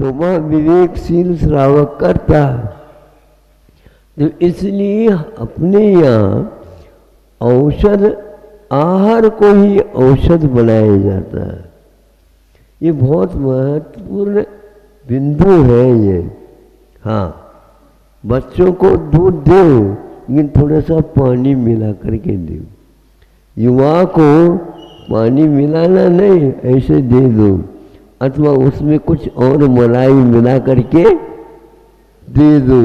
तो वह विवेकशील श्रावक करता है। तो इसलिए अपने यहाँ औषध आहार को ही औषध बनाया जाता है। ये बहुत महत्वपूर्ण बिंदु है ये। हाँ, बच्चों को दूध दो लेकिन थोड़ा सा पानी मिला करके दो। युवा को पानी मिलाना नहीं, ऐसे दे दो, अथवा उसमें कुछ और मलाई मिला करके दे दो।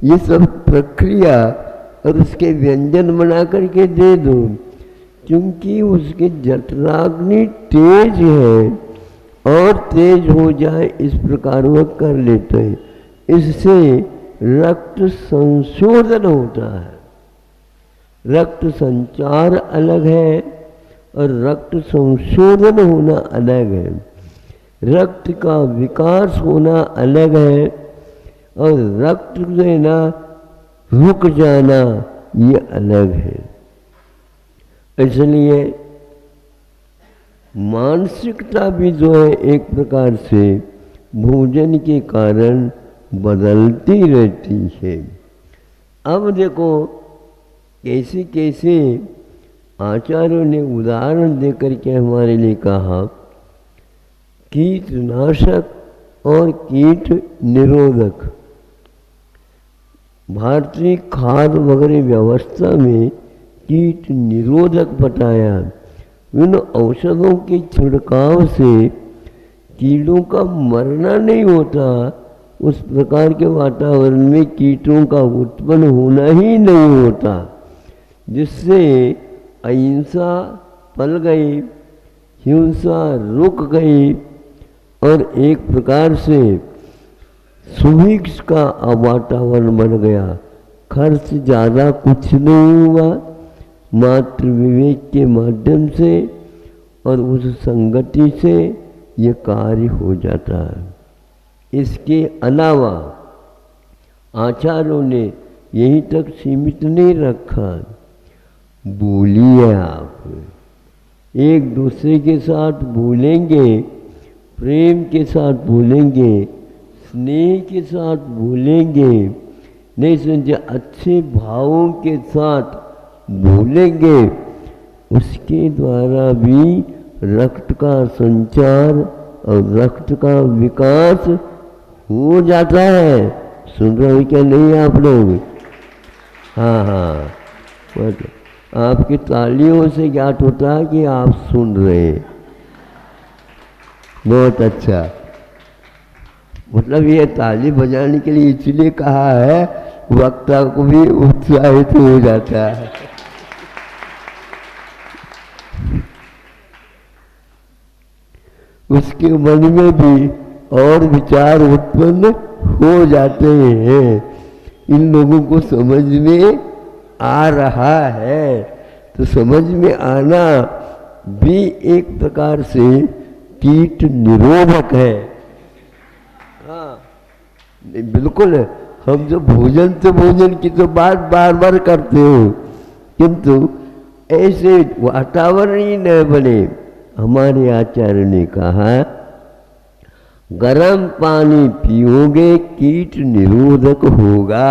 ये सब प्रक्रिया और उसके व्यंजन बना करके दे दो, क्योंकि उसके जठराग्नि तेज है और तेज हो जाए इस प्रकार वह कर लेते हैं। इससे रक्त संशोधन होता है। रक्त संचार अलग है और रक्त संशोधन होना अलग है। रक्त का विकास होना अलग है और रक्त से ना रुक जाना ये अलग है। इसलिए मानसिकता भी जो है एक प्रकार से भोजन के कारण बदलती रहती है। अब देखो कैसे कैसे आचार्यों ने उदाहरण देकर के हमारे लिए कहा, कीटनाशक और कीट निरोधक। भारतीय खाद्य वगैरह व्यवस्था में कीट निरोधक बताया। इन औषधों के छिड़काव से कीड़ों का मरना नहीं होता, उस प्रकार के वातावरण में कीटों का उत्पन्न होना ही नहीं होता, जिससे अहिंसा पल गई, हिंसा रुक गई और एक प्रकार से सुभिक्ष का वातावरण बन गया। खर्च ज़्यादा कुछ नहीं हुआ, मात्र विवेक के माध्यम से और उस संगति से ये कार्य हो जाता है। इसके अलावा आचार्यों ने यहीं तक सीमित नहीं रखा। बोलिए, आप एक दूसरे के साथ बोलेंगे, प्रेम के साथ बोलेंगे, स्नेह के साथ बोलेंगे, नहीं समझे अच्छे भावों के साथ बोलेंगे, उसके द्वारा भी रक्त का संचार और रक्त का विकास हो जाता है। सुन रहे हो क्या नहीं आप लोग? हाँ हाँ, आपकी तालियों से ज्ञात होता है कि आप सुन रहे हैं। बहुत अच्छा। मतलब ये ताली बजाने के लिए इसलिए कहा है, वक्ता को भी उत्साहित हो जाता है। उसके मन में भी और विचार उत्पन्न हो जाते हैं। इन लोगों को समझ में आ रहा है, तो समझ में आना भी एक प्रकार से कीट निरोधक है। हाँ, बिल्कुल। हम जो भोजन से भोजन की तो बात बार बार करते हो, किंतु ऐसे वातावरण ही न बने। हमारे आचार्य ने कहा, गर्म पानी पियोगे कीट निरोधक होगा।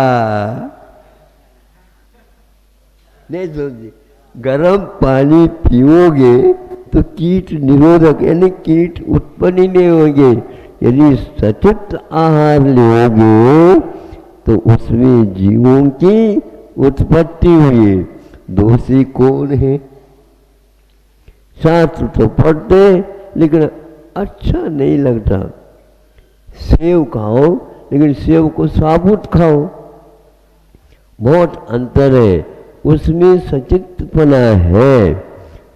नहीं समझे? गर्म पानी पियोगे तो कीट निरोधक, यानी कीट उत्पन्न ही नहीं होंगे। यदि सचेत आहार लोगे तो उसमें जीवों की उत्पत्ति हुई। दोषी कौन है? शास्त्र तो पढ़ते लेकिन अच्छा नहीं लगता। सेव खाओ लेकिन सेव को साबुत खाओ, बहुत अंतर है, उसमें सचित्तपना है।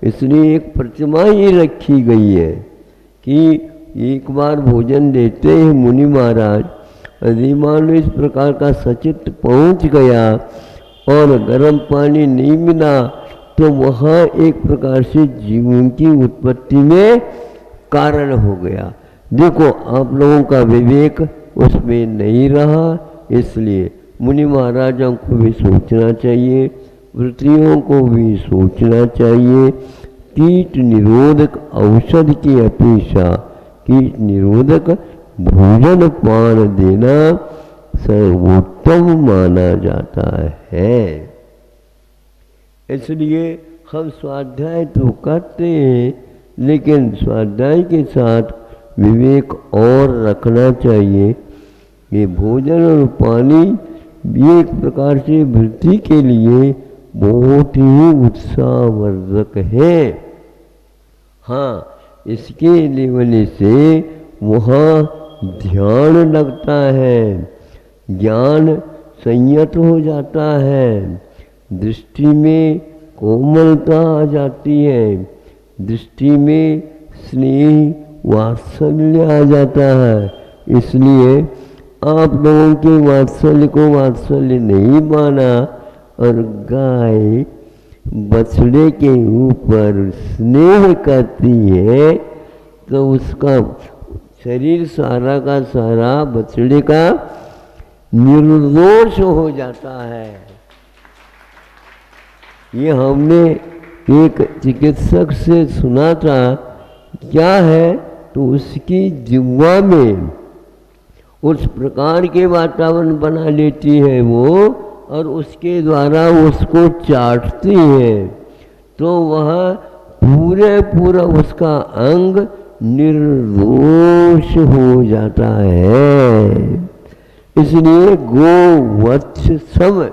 इसलिए एक प्रतिमा ही रखी गई है कि एक बार भोजन देते हैं मुनि महाराज, यदि मान लो इस प्रकार का सचित्त पहुंच गया और गर्म पानी नहीं मिला तो वहाँ एक प्रकार से जीवों की उत्पत्ति में कारण हो गया। देखो आप लोगों का विवेक उसमें नहीं रहा, इसलिए मुनि महाराजों को भी सोचना चाहिए, व्रतियों को भी सोचना चाहिए। कीट निरोधक औषध की अपेक्षा कीट निरोधक भोजन पान देना सर्वोत्तम माना जाता है। इसलिए हम स्वाध्याय तो करते हैं, लेकिन स्वाध्याय के साथ विवेक और रखना चाहिए। ये भोजन और पानी भी एक प्रकार से वृद्धि के लिए बहुत ही उत्साहवर्धक है। हाँ, इसके लेवल से वहाँ ध्यान लगता है, ज्ञान संयत हो जाता है, दृष्टि में कोमलता आ जाती है, दृष्टि में स्नेह वात्सल्य आ जाता है। इसलिए आप लोगों के वात्सल्य को वात्सल्य नहीं माना और गाय बछड़े के ऊपर स्नेह करती है तो उसका शरीर सारा का सारा बछड़े का निर्दोष हो जाता है। ये हमने एक चिकित्सक से सुना था। क्या है तो उसकी जिह्वा में उस प्रकार के वातावरण बना लेती है वो, और उसके द्वारा उसको चाटती है तो वह पूरा उसका अंग निर्दोष हो जाता है। इसलिए गो वत्स सम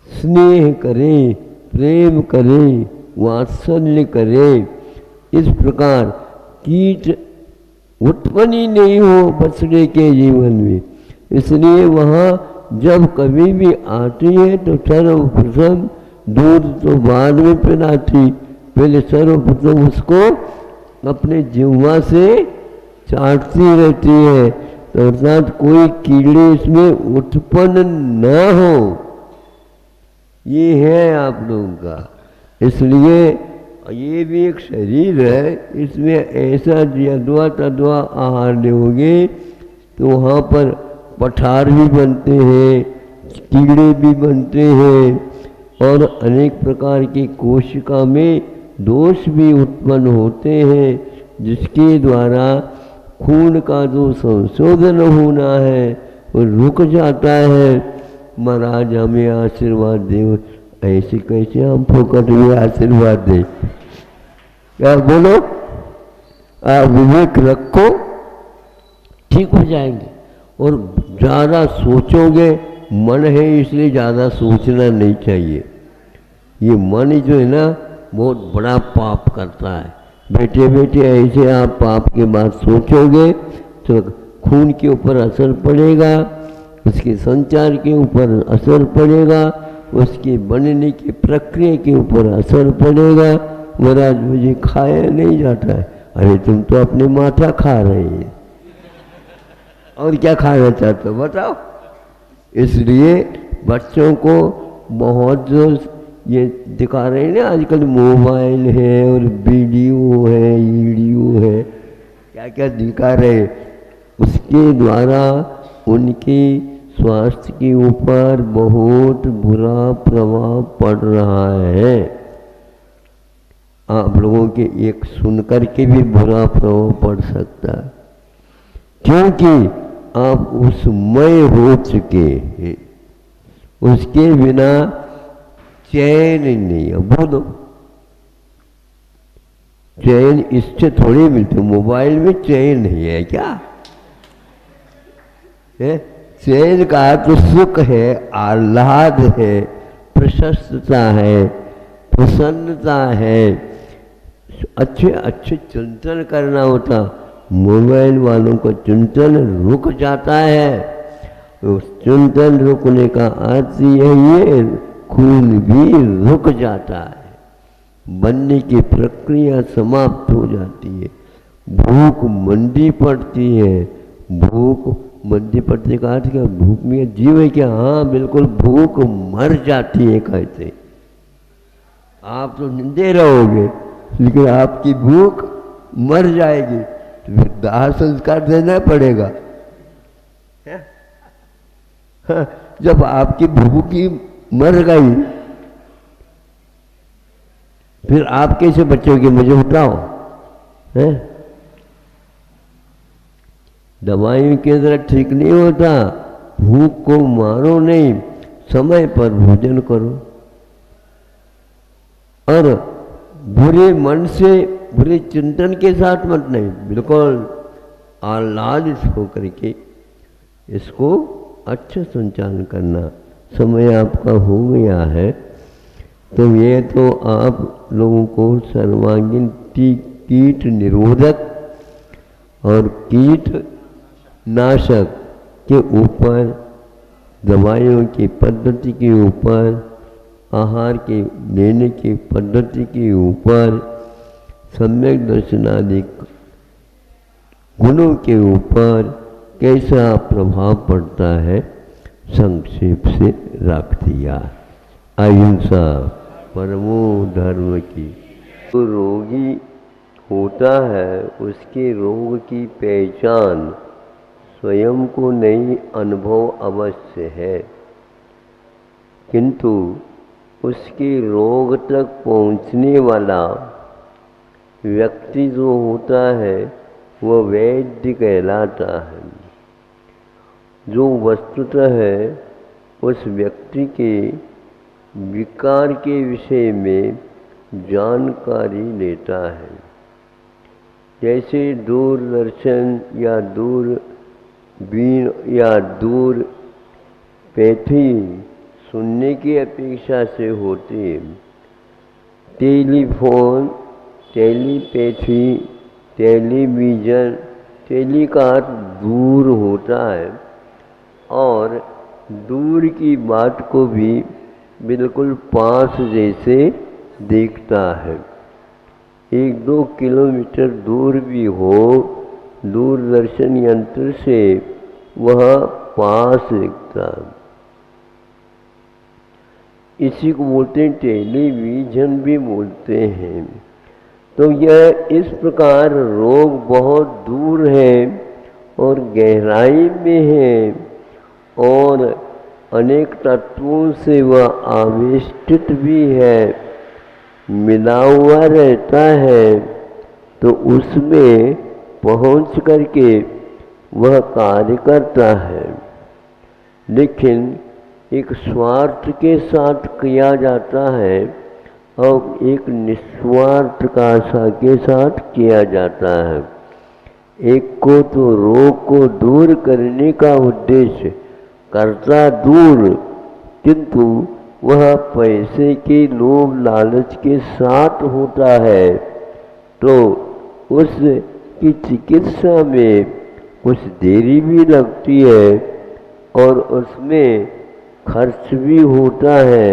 स्नेह करें, प्रेम करें, वात्सल्य करें। इस प्रकार कीट उत्पन्न ही नहीं हो बछड़े के जीवन में। इसलिए वहाँ जब कभी भी आती है तो सर्वप्रथम दूध तो बाद में पिलाती, पहले सर्वप्रथम उसको अपने जिह्वा से चाटती रहती है, तो अर्थात कोई कीड़े इसमें उत्पन्न न हो। ये है आप लोगों का। इसलिए ये भी एक शरीर है, इसमें ऐसा यदवा तदवा आहार लोगे तो वहाँ पर पठार भी बनते हैं, कीड़े भी बनते हैं और अनेक प्रकार की कोशिका में दोष भी उत्पन्न होते हैं, जिसके द्वारा खून का जो संशोधन होना है वो रुक जाता है। महाराज हमें आशीर्वाद दे, ऐसे कैसे हम फोकट में आशीर्वाद दे। क्या बोलो, आप विवेक रखो, ठीक हो जाएंगे। और ज़्यादा सोचोगे, मन है इसलिए ज़्यादा सोचना नहीं चाहिए। ये मन जो है ना बहुत बड़ा पाप करता है। बैठे बैठे ऐसे आप पाप के बाद सोचोगे तो खून के ऊपर असर पड़ेगा, उसके संचार के ऊपर असर पड़ेगा, उसके बनने की प्रक्रिया के ऊपर असर पड़ेगा। महाराज मुझे खाया नहीं जाता है। अरे तुम तो अपने माथा खा रहे हैं और क्या खाना चाहते हो बताओ। इसलिए बच्चों को बहुत जो ये दिखा रहे हैं ना आजकल, मोबाइल है और वीडियो है, वीडियो है, क्या क्या दिखा रहे, उसके द्वारा उनके स्वास्थ्य के ऊपर बहुत बुरा प्रभाव पड़ रहा है। आप लोगों के एक सुनकर के भी बुरा प्रभाव पड़ सकता है, क्योंकि आप उसमय हो चुके हैं। उसके बिना चैन नहीं है। बोलो, चैन इससे थोड़ी मिलती, मोबाइल में चैन नहीं है क्या है? चैन का तो सुख है, आह्लाद है, प्रशस्तता है, प्रसन्नता है, अच्छे अच्छे चिंतन करना होता। मोबाइल वालों का चिंतन रुक जाता है। उस चिंतन रुकने का अर्थ यही है, खून भी रुक जाता है, बनने की प्रक्रिया समाप्त हो जाती है, भूख मंदी पड़ती है। भूख मंदी पड़ने का अर्थ क्या? भूख में जीव है क्या? हाँ बिल्कुल, भूख मर जाती है कहते। आप तो निंदे रहोगे लेकिन आपकी भूख मर जाएगी, तो फिर दाह संस्कार देना पड़ेगा। जब आपकी भूख ही मर गई फिर आप कैसे बचोगे? मुझे बताओ। है दवाइयों की तरह ठीक नहीं होता। भूख को मारो नहीं, समय पर भोजन करो और बुरे मन से, बुरे चिंतन के साथ मत नहीं, बिल्कुल आह्लादित होकर के इसको अच्छा संचालन करना। समय आपका हो गया है, तो ये तो आप लोगों को सर्वांगीण कीट निरोधक और कीट नाशक के ऊपर, दवाइयों की पद्धति के ऊपर, आहार के लेने की पद्धति के ऊपर, सम्यक दर्शनादि गुणों के ऊपर कैसा प्रभाव पड़ता है संक्षेप से रख दिया। अहिंसा परमो धर्म की। तो रोगी होता है, उसके रोग की पहचान स्वयं को नहीं, अनुभव अवश्य है, किंतु उसके रोग तक पहुंचने वाला व्यक्ति जो होता है वह वैद्य कहलाता है। जो वस्तुतः है उस व्यक्ति के विकार के विषय में जानकारी लेता है। जैसे दूरदर्शन या दूरबीन या दूर पैथी सुनने की अपेक्षा से होती है। टेलीफोन, टेलीपैथी, टेलीविज़न, टेली का अर्थ दूर होता है और दूर की बात को भी बिल्कुल पास जैसे देखता है। 1-2 किलोमीटर दूर भी हो, दूरदर्शन यंत्र से वह पास दिखता है। इसी को बोलते हैं, टेलीविज़न भी बोलते हैं। तो यह इस प्रकार रोग बहुत दूर है और गहराई में है और अनेक तत्वों से वह आवेष्टित भी है, मिला हुआ रहता है। तो उसमें पहुंच करके वह कार्य करता है, लेकिन एक स्वार्थ के साथ किया जाता है और एक निस्वार्थ आशा के साथ किया जाता है। एक को तो रोग को दूर करने का उद्देश्य करता दूर, किंतु वह पैसे के लोभ लालच के साथ होता है, तो उसकी चिकित्सा में कुछ देरी भी लगती है और उसमें खर्च भी होता है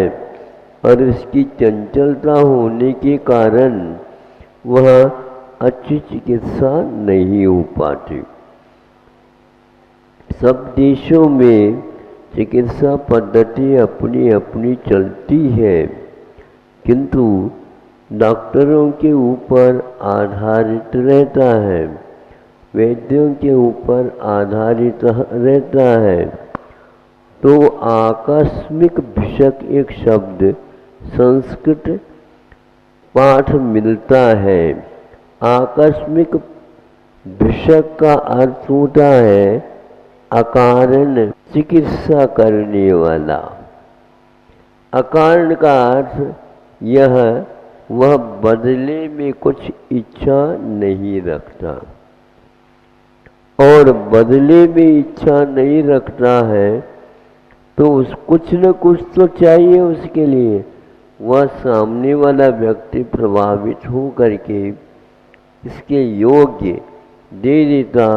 और इसकी चंचलता होने के कारण वह अच्छी चिकित्सा नहीं हो पाती। सब देशों में चिकित्सा पद्धति अपनी अपनी चलती है, किंतु डॉक्टरों के ऊपर आधारित रहता है, वैद्यों के ऊपर आधारित रहता है। तो आकस्मिक भिषक एक शब्द संस्कृत पाठ मिलता है। आकस्मिक भिषक का अर्थ होता है अकारण चिकित्सा करने वाला। अकारण का अर्थ यह वह बदले में कुछ इच्छा नहीं रखता, और बदले में इच्छा नहीं रखता है तो उस कुछ न कुछ तो चाहिए उसके लिए। वह सामने वाला व्यक्ति प्रभावित हो करके इसके योग्य दे देता,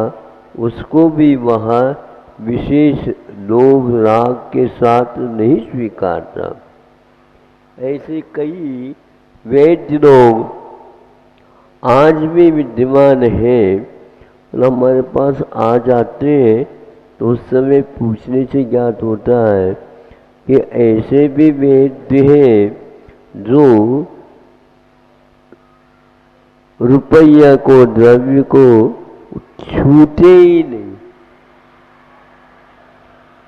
उसको भी वह विशेष लोभ राग के साथ नहीं स्वीकारता। ऐसे कई वैद्य लोग आज भी विद्यमान हैं और हमारे पास आ जाते हैं, तो उस समय पूछने से ज्ञात होता है कि ऐसे भी वैद्य हैं जो रुपया को, द्रव्य को छूते ही नहीं,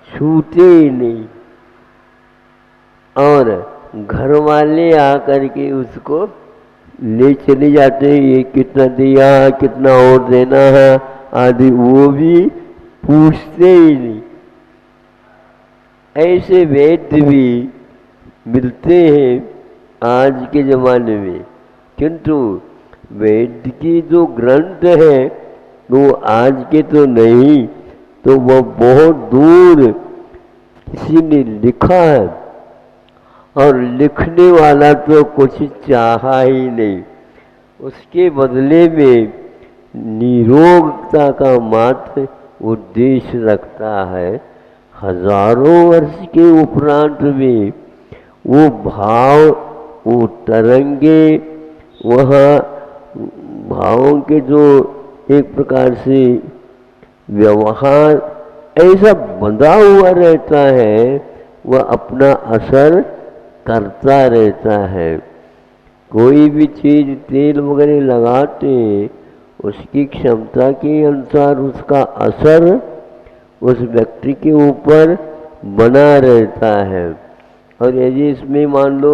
छूते ही नहीं, और घर वाले आकर के उसको ले चले जाते हैं, ये कितना दिया, कितना और देना है आदि, वो भी पूछते ही नहीं। ऐसे वैद्य भी मिलते हैं आज के ज़माने में, किंतु वैद्य की जो ग्रंथ है वो आज के तो नहीं, तो वह बहुत दूर किसी ने लिखा है, और लिखने वाला तो कुछ चाहा ही नहीं, उसके बदले में निरोगता का मात्र उद्देश्य रखता है। हजारों वर्ष के उपरांत में वो भाव, वो तरंगे, वहाँ भावों के जो एक प्रकार से व्यवहार ऐसा बंधा हुआ रहता है, वह अपना असर करता रहता है। कोई भी चीज तेल वगैरह लगाते उसकी क्षमता के अनुसार उसका असर उस व्यक्ति के ऊपर बना रहता है। और यदि इसमें मान लो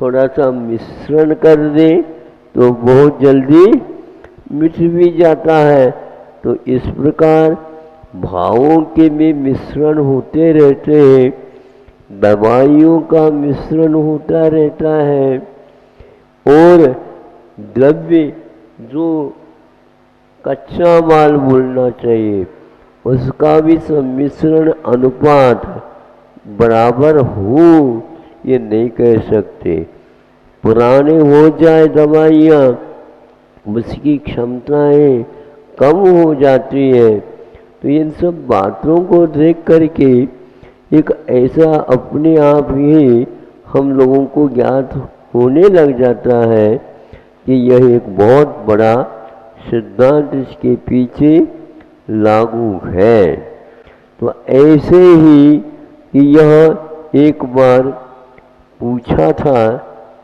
थोड़ा सा मिश्रण कर दे तो बहुत जल्दी मिट भी जाता है। तो इस प्रकार भावों के में मिश्रण होते रहते हैं, दवाइयों का मिश्रण होता रहता है, और द्रव्य जो कच्चा माल बोलना चाहिए उसका भी सम्मिश्रण अनुपात बराबर हो ये नहीं कह सकते। पुराने हो जाए दवाइयाँ, उसकी क्षमताएं कम हो जाती है। तो इन सब बातों को देख करके एक ऐसा अपने आप ही हम लोगों को ज्ञात होने लग जाता है कि यह एक बहुत बड़ा सिद्धांत इसके पीछे लागू है। तो ऐसे ही कि यह एक बार पूछा था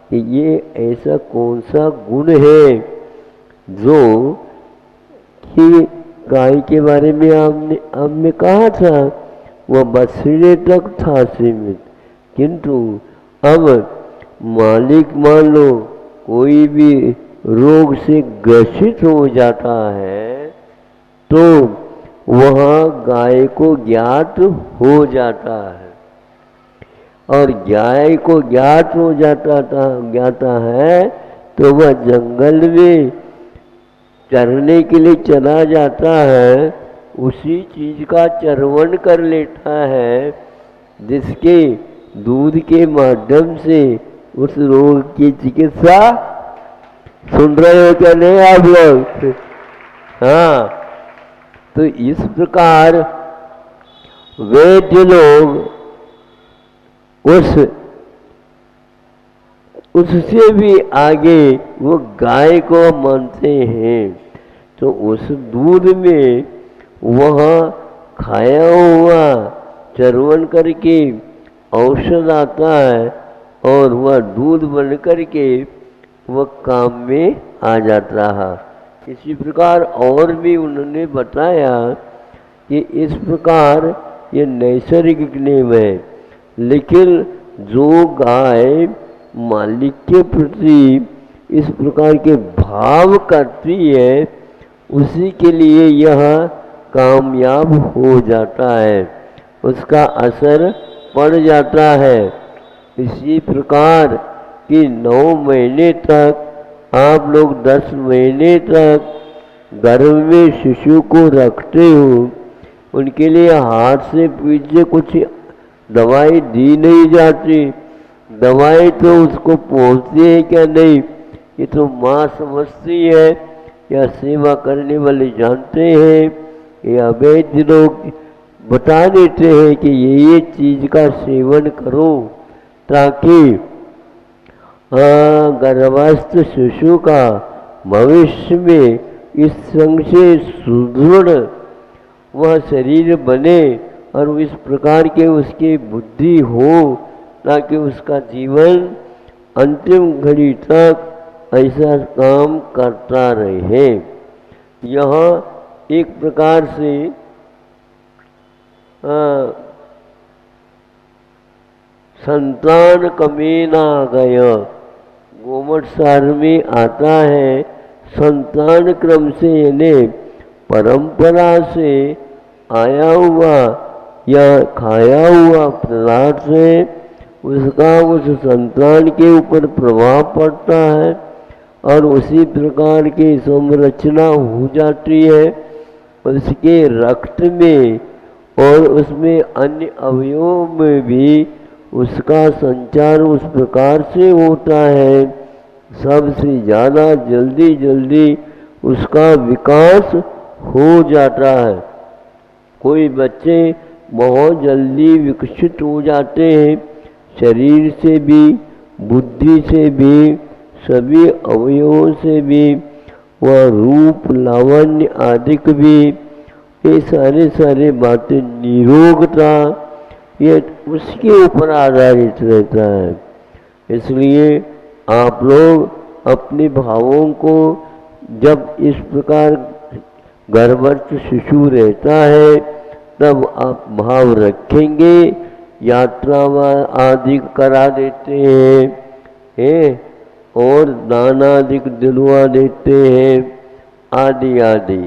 कि ये ऐसा कौन सा गुण है जो कि गाय के बारे में आपने कहा था वह बछड़े तक था सीमित, किंतु अब मालिक मान लो कोई भी रोग से ग्रसित हो जाता है तो वह गाय को ज्ञात हो जाता है, और गाय को ज्ञात हो जाता है तो वह जंगल में चरने के लिए चला जाता है, उसी चीज का चरवण कर लेता है जिसके दूध के माध्यम से उस रोग की चिकित्सा। सुन रहे हो क्या नहीं आप लोग? हाँ, तो इस प्रकार वैद्य लोग उससे भी आगे वो गाय को मानते हैं। तो उस दूध में वह खाया हुआ चरवण करके औषध आता है, और वह दूध बन करके वह काम में आ जाता है। इसी प्रकार और भी उन्होंने बताया कि इस प्रकार ये नैसर्गिक नियम है, लेकिन जो गाय मालिक के प्रति इस प्रकार के भाव करती है उसी के लिए यह कामयाब हो जाता है, उसका असर पड़ जाता है। इसी प्रकार कि 9 महीने तक आप लोग 10 महीने तक गर्भ में शिशु को रखते हो, उनके लिए हाथ से पीछे कुछ दवाई दी नहीं जाती। दवाई तो उसको पहुँचती है क्या नहीं ये तो माँ समझती है, या सेवा करने वाले जानते हैं, या वैद्य लोग बता देते हैं कि ये चीज का सेवन करो ताकि गर्भस्थ शिशु का भविष्य में इस संग से सुदृढ़ वह शरीर बने और इस प्रकार के उसकी बुद्धि हो, ताकि उसका जीवन अंतिम घड़ी तक ऐसा काम करता रहे। यह एक प्रकार से संतान कमी ना गया, गोमठ सार में आता है, संतान क्रम से यानी परंपरा से आया हुआ या खाया हुआ पदार्थ से उसका उस संतान के ऊपर प्रभाव पड़ता है और उसी प्रकार की संरचना हो जाती है उसके रक्त में और उसमें अन्य अवयवों में भी उसका संचार उस प्रकार से होता है। सबसे ज़्यादा जल्दी जल्दी उसका विकास हो जाता है। कोई बच्चे बहुत जल्दी विकसित हो जाते हैं, शरीर से भी, बुद्धि से भी, सभी अवयवों से भी, वह रूप लावण्य आदि भी, ये सारे बातें निरोगता ये उसके ऊपर आधारित रहता है। इसलिए आप लोग अपने भावों को जब इस प्रकार गर्भस्थ शिशु रहता है तब आप भाव रखेंगे, यात्रा आदि करा देते हैं और दान आदि दिलवा देते हैं आदि आदि।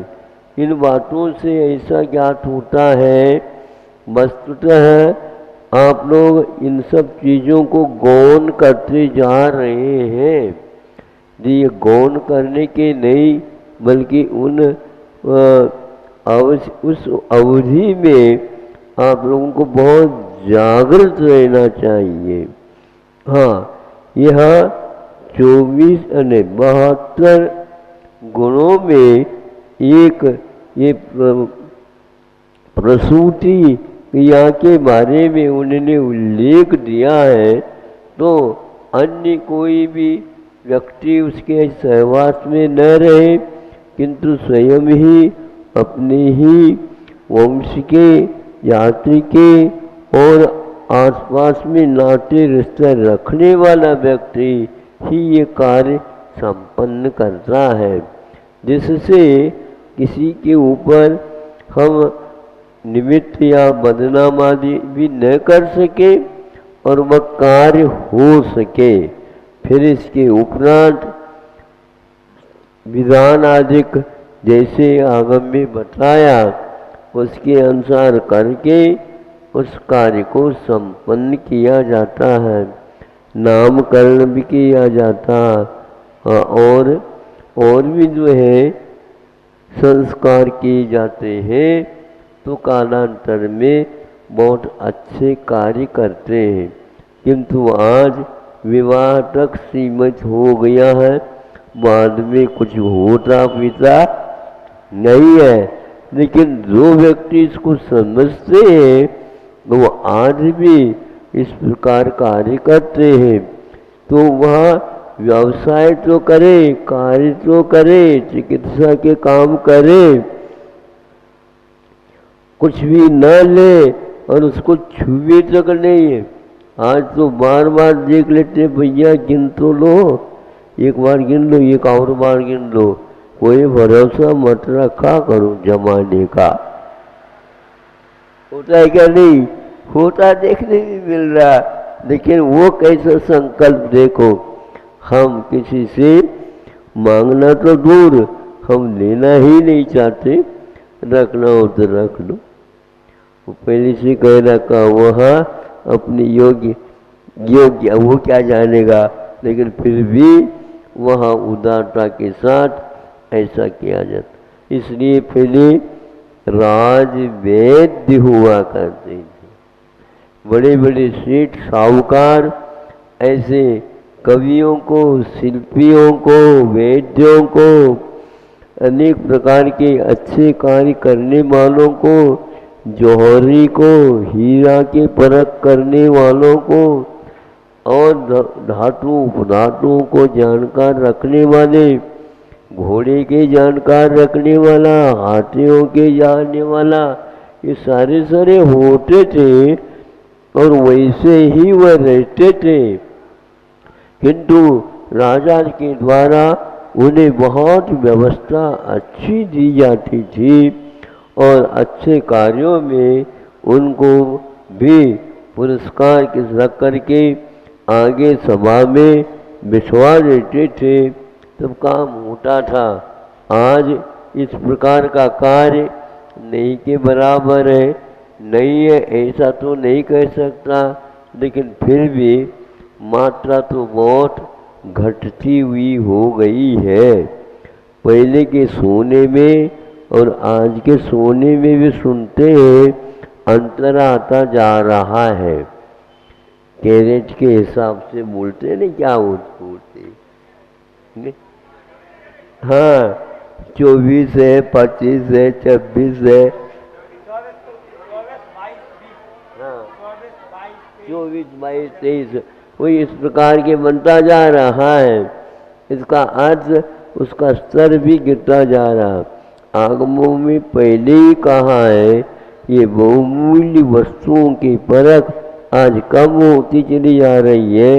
इन बातों से ऐसा ज्ञात होता है वस्तुतः आप लोग इन सब चीज़ों को गौण करते जा रहे हैं। ये गौण करने के नहीं बल्कि उस अवधि में आप लोगों को बहुत जागृत रहना चाहिए। हाँ, यह 24 यानी 72 गुणों में एक ये प्रसूति क्रिया के बारे में उन्होंने उल्लेख दिया है, तो अन्य कोई भी व्यक्ति उसके सहवास में न रहे किंतु स्वयं ही अपने ही वंश के, जाति के और आसपास में नाते रिश्ते रखने वाला व्यक्ति ही ये कार्य संपन्न करता है, जिससे किसी के ऊपर हम निमित्त या बदनाम आदि भी न कर सके और वह कार्य हो सके। फिर इसके उपरांत विधान आदि जैसे आगम में बताया उसके अनुसार करके उस कार्य को संपन्न किया जाता है। नामकरण भी किया जाता और भी जो है संस्कार किए जाते हैं, तो कालांतर में बहुत अच्छे कार्य करते हैं। किंतु आज विवाह तक सीमित हो गया है, बाद में कुछ होता पीता नहीं है। लेकिन जो व्यक्ति इसको समझते हैं वो आज भी इस प्रकार कार्य करते हैं, तो वह व्यवसाय तो करे, कार्य तो करे, चिकित्सा के काम करे, कुछ भी न ले और उसको छुए तक नहीं है। आज तो बार बार देख लेते भैया गिन तो लो, एक बार गिन लो, एक और बार गिन लो, कोई भरोसा मत रखा करो जमाने का। होता है क्या? नहीं होता, देखने भी मिल रहा। लेकिन वो कैसा संकल्प देखो, हम किसी से मांगना तो दूर, हम लेना ही नहीं चाहते, रखना हो तो रख लो। वो पहले से कह रखा वहाँ अपनी योग्य वो क्या जानेगा, लेकिन फिर भी वहाँ उदारता के साथ ऐसा किया जाता। इसलिए पहले राजवैद्य हुआ करते थे, बड़े बड़े सेठ साहूकार ऐसे कवियों को, शिल्पियों को, वैद्यों को, अनेक प्रकार के अच्छे कार्य करने वालों को, जौहरी को, हीरा के परख करने वालों को और धातु उपधातुओं को जानकार रखने वाले, घोड़े के जानकार रखने वाला, हाथियों के जानने वाला, ये सारे होते थे और वैसे ही वह रहते थे। किंतु राजा के द्वारा उन्हें बहुत व्यवस्था अच्छी दी जाती थी और अच्छे कार्यों में उनको भी पुरस्कार रख करके आगे सभा में विश्वास देते थे तब काम होता था। आज इस प्रकार का कार्य नहीं के बराबर है, नहीं है ऐसा तो नहीं कह सकता, लेकिन फिर भी मात्रा तो बहुत घटती हुई हो गई है। पहले के सोने में और आज के सोने में भी सुनते हैं अंतर आता जा रहा है। कैरेट के हिसाब से बोलते नहीं, क्या बोलते हाँ, 24 है, 25 है, 26 है, हाँ 24, 22, 23, वही इस प्रकार के बनता जा रहा है। इसका अर्थ उसका स्तर भी गिरता जा रहा। आगमों में पहले ही कहा है ये बहुमूल्य वस्तुओं की परख आज कम होती चली जा रही है,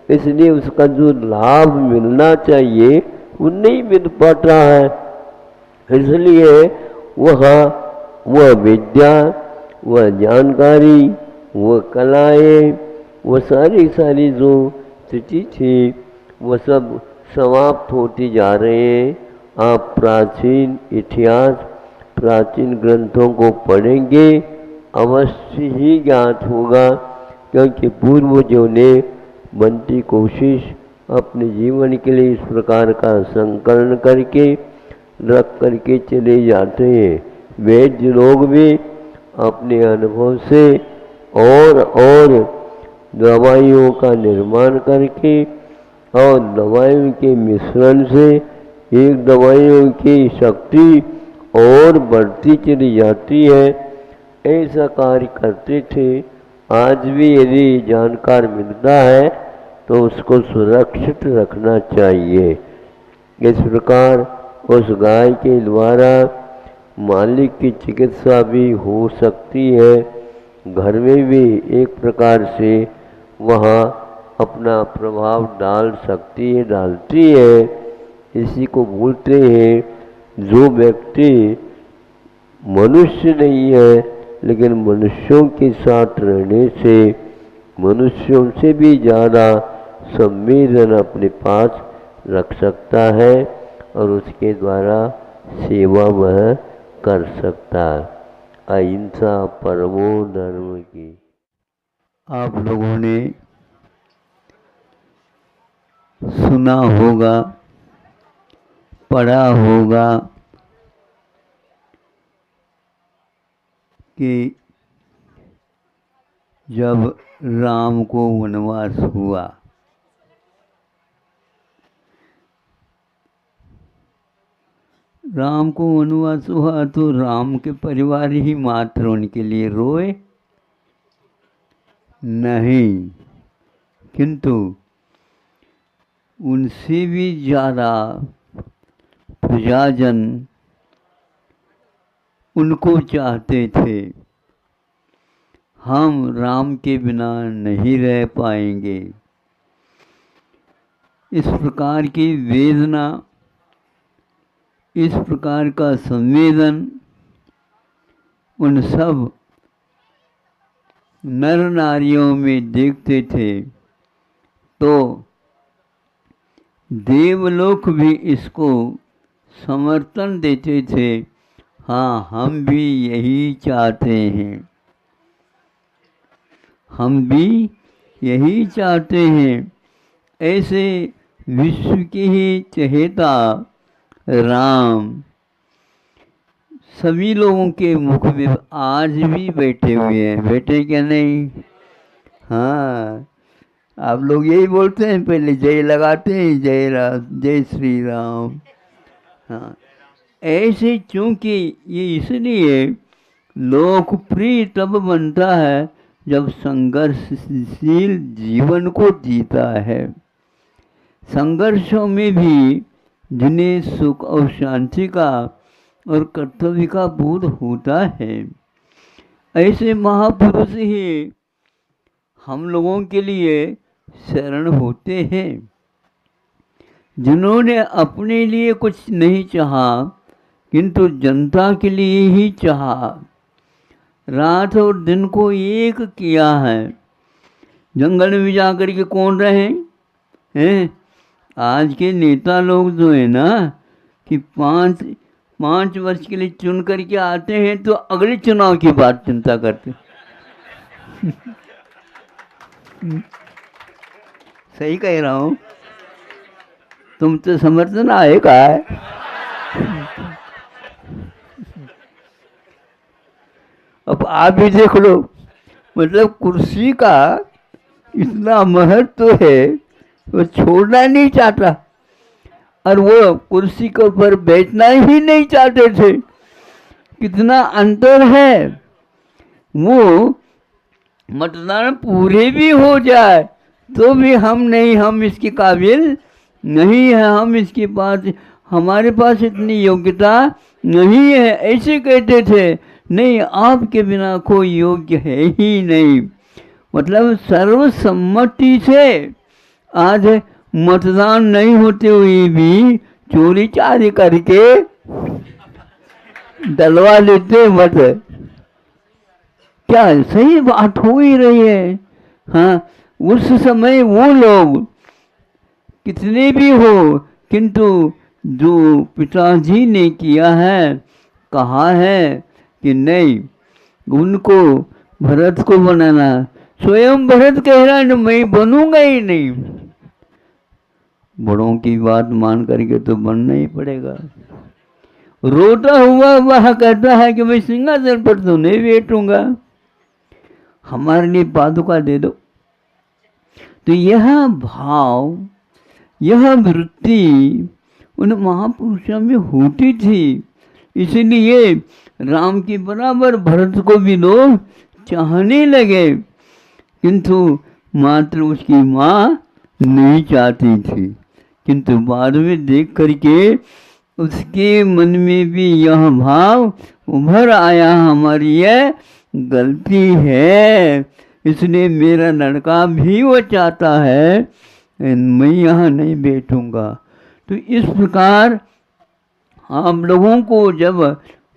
इसलिए उसका जो लाभ मिलना चाहिए वो नहीं मिल पाता है। इसलिए वह विद्या, वह जानकारी, वह कलाएं, वह सारी जो स्थिति थी वह सब समाप्त होती जा रहे हैं। आप प्राचीन इतिहास, प्राचीन ग्रंथों को पढ़ेंगे अवश्य ही ज्ञात होगा, क्योंकि पूर्वजों ने बनती कोशिश अपने जीवन के लिए इस प्रकार का संकलन करके रख करके चले जाते हैं। वैद्य लोग भी अपने अनुभव से और दवाइयों का निर्माण करके और दवाइयों के मिश्रण से एक दवाइयों की शक्ति और बढ़ती चली जाती है, ऐसा कार्य करते थे। आज भी यदि जानकार मिलता है तो उसको सुरक्षित रखना चाहिए। इस प्रकार उस गाय के द्वारा मालिक की चिकित्सा भी हो सकती है, घर में भी एक प्रकार से वहाँ अपना प्रभाव डाल सकती है, डालती है। इसी को बोलते हैं जो व्यक्ति मनुष्य नहीं है लेकिन मनुष्यों के साथ रहने से मनुष्यों से भी ज़्यादा संवेदन अपने पास रख सकता है और उसके द्वारा सेवा वह कर सकता है। अहिंसा परमो धर्म की। आप लोगों ने सुना होगा, पढ़ा होगा कि जब राम को वनवास हुआ तो राम के परिवार ही मात्र उनके लिए रोए नहीं, किंतु उनसे भी ज़्यादा प्रजाजन उनको चाहते थे। हम राम के बिना नहीं रह पाएंगे। इस प्रकार की वेदना, इस प्रकार का संवेदन उन सब नर नारियों में देखते थे, तो देवलोक भी इसको समर्थन देते थे। हाँ, हम भी यही चाहते हैं, हम भी यही चाहते हैं। ऐसे विश्व के ही चहेता राम सभी लोगों के मुख में आज भी बैठे हुए हैं। बैठे क्या नहीं? हाँ, आप लोग यही बोलते हैं, पहले जय लगाते हैं, जय राम, जय श्री राम। हाँ, ऐसे चूंकि ये इसलिए लोकप्रिय तब बनता है जब संघर्षशील जीवन को जीता है। संघर्षों में भी जिन्हें सुख और शांति का और कर्तव्य का बोध होता है, ऐसे महापुरुष ही हम लोगों के लिए शरण होते हैं। जिन्होंने अपने लिए कुछ नहीं चाहा किंतु जनता के लिए ही चाहा, रात और दिन को एक किया है। जंगल में जाकर के कौन रहे हैं? आज के नेता लोग जो है ना कि 5 वर्ष के लिए चुन करके आते हैं तो अगले चुनाव की बात चिंता करते। सही कह रहा हूँ? तुम तो समर्थन आए का है। अब आप भी देख लो, मतलब कुर्सी का इतना महत्व है, वो छोड़ना नहीं चाहता, और वो कुर्सी के ऊपर बैठना ही नहीं चाहते थे। कितना अंतर है। वो मतदान पूरे भी हो जाए तो भी हम नहीं, हम इसके काबिल नहीं है, हम इसके पास, हमारे पास इतनी योग्यता नहीं है, ऐसे कहते थे। नहीं, आपके बिना कोई योग्य है ही नहीं। मतलब सर्वसम्मति से आज मतदान नहीं होते हुए भी चोरी चारी करके डलवा लेते मत। क्या सही बात हो ही रही है? हाँ, उस समय वो लोग कितने भी हो, किंतु जो पिताजी ने किया है, कहा है कि नहीं, उनको भरत को बनाना। स्वयं भरत कह रहा है मैं बनूंगा ही नहीं। बड़ों की बात मान करके तो बनना ही पड़ेगा। रोता हुआ वह कहता है कि मैं सिंहासन पर तो नहीं बैठूंगा, हमारे लिए पादुका दे दो। तो यह भाव, यह वृत्ति उन महापुरुषों में होती थी। इसलिए राम के बराबर भरत को भी लोग चाहने लगे, किंतु मात्र उसकी माँ नहीं चाहती थी। किंतु बाद में देख करके उसके मन में भी यह भाव उभर आया, हमारी यह गलती है, इसलिए मेरा लड़का भी वो चाहता है, मैं यहाँ नहीं बैठूंगा। तो इस प्रकार आप लोगों को जब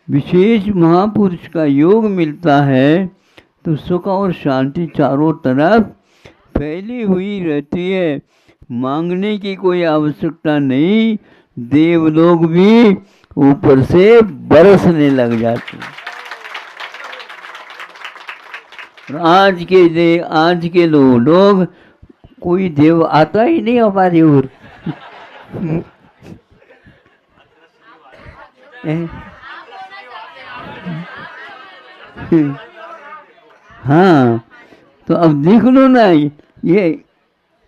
विशेष महापुरुष का योग मिलता है तो सुख और शांति चारों तरफ फैली हुई रहती है। मांगने की कोई आवश्यकता नहीं, देवलोग भी ऊपर से बरसने लग जाते हैं। आज के लोग कोई देव आता ही नहीं हमारी ओर। हाँ, तो अब देख लो ना, ये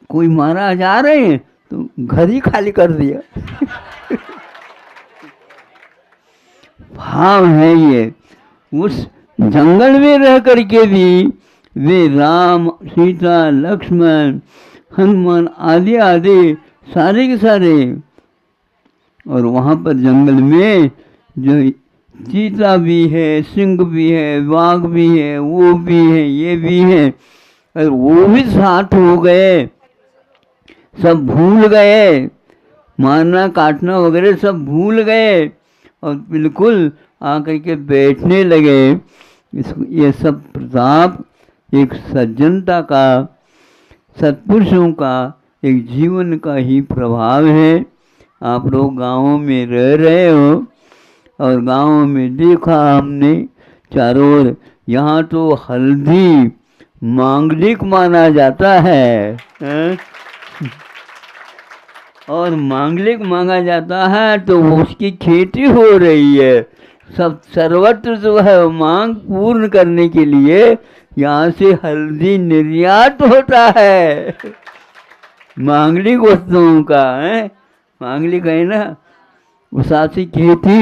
कोई महाराज आ रहे हैं तो घर ही खाली कर दिया। भाव है ये। उस जंगल में रह करके भी वे राम, सीता, लक्ष्मण, हनुमान आदि आदि सारे के सारे, और वहाँ पर जंगल में जो चीता भी है, सिंह भी है, बाघ भी है, वो भी है, ये भी है, और वो भी साथ हो गए, सब भूल गए, मारना काटना वगैरह सब भूल गए और बिल्कुल आकर के बैठने लगे। ये सब प्रताप एक सज्जनता का, सत्पुरुषों का एक जीवन का ही प्रभाव है। आप लोग गाँवों में रह रहे हो और गाँवों में देखा हमने चारों ओर, यहाँ तो हल्दी मांगलिक माना जाता है, और मांगलिक मांगा जाता है तो उसकी खेती हो रही है। सब सर्वत्र जो है मांग पूर्ण करने के लिए यहाँ से हल्दी निर्यात होता है, मांगलिक वस्तुओं का है। मांगलिक है ना, उसासी खेती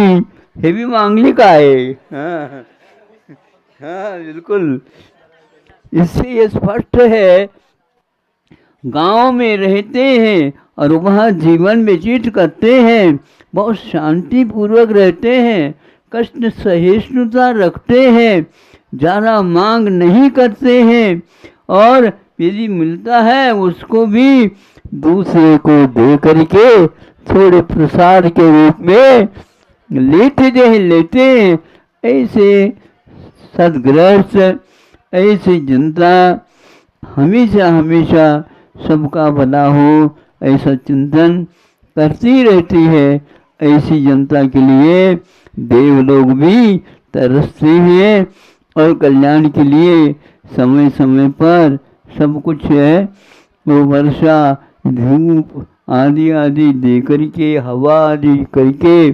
है भी मांगलिक है। हाँ हाँ, बिल्कुल। इससे ये स्पष्ट है, गांव में रहते हैं और वहाँ जीवन व्यतीत करते हैं, बहुत शांति पूर्वक रहते हैं, कष्ट सहिष्णुता रखते हैं, ज़्यादा मांग नहीं करते हैं, और यदि मिलता है उसको भी दूसरे को दे करके थोड़े प्रसाद के रूप में लेते हैं। ऐसे सदगृहस्थ, ऐसी जनता हमेशा हमेशा सबका भला हो, ऐसा चिंतन करती रहती है। ऐसी जनता के लिए देवलोग भी तरसते हैं और कल्याण के लिए समय समय पर सब कुछ है वो वर्षा धूप आदि आदि दे करके हवा आदि करके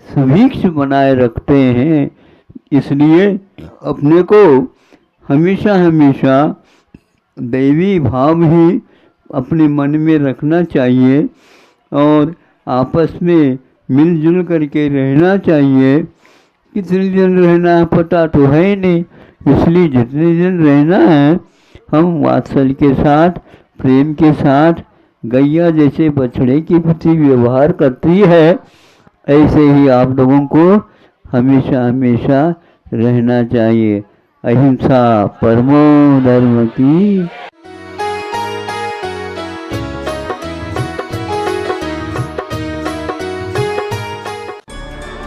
सुभिक्ष बनाए रखते हैं। इसलिए अपने को हमेशा हमेशा दैवी भाव ही अपने मन में रखना चाहिए और आपस में मिलजुल करके रहना चाहिए। कितने दिन रहना है पता तो है ही नहीं, इसलिए जितने दिन रहना है हम वात्सल्य के साथ प्रेम के साथ गैया जैसे बछड़े की प्रति व्यवहार करती है ऐसे ही आप लोगों को हमेशा हमेशा रहना चाहिए। अहिंसा परमो धर्म की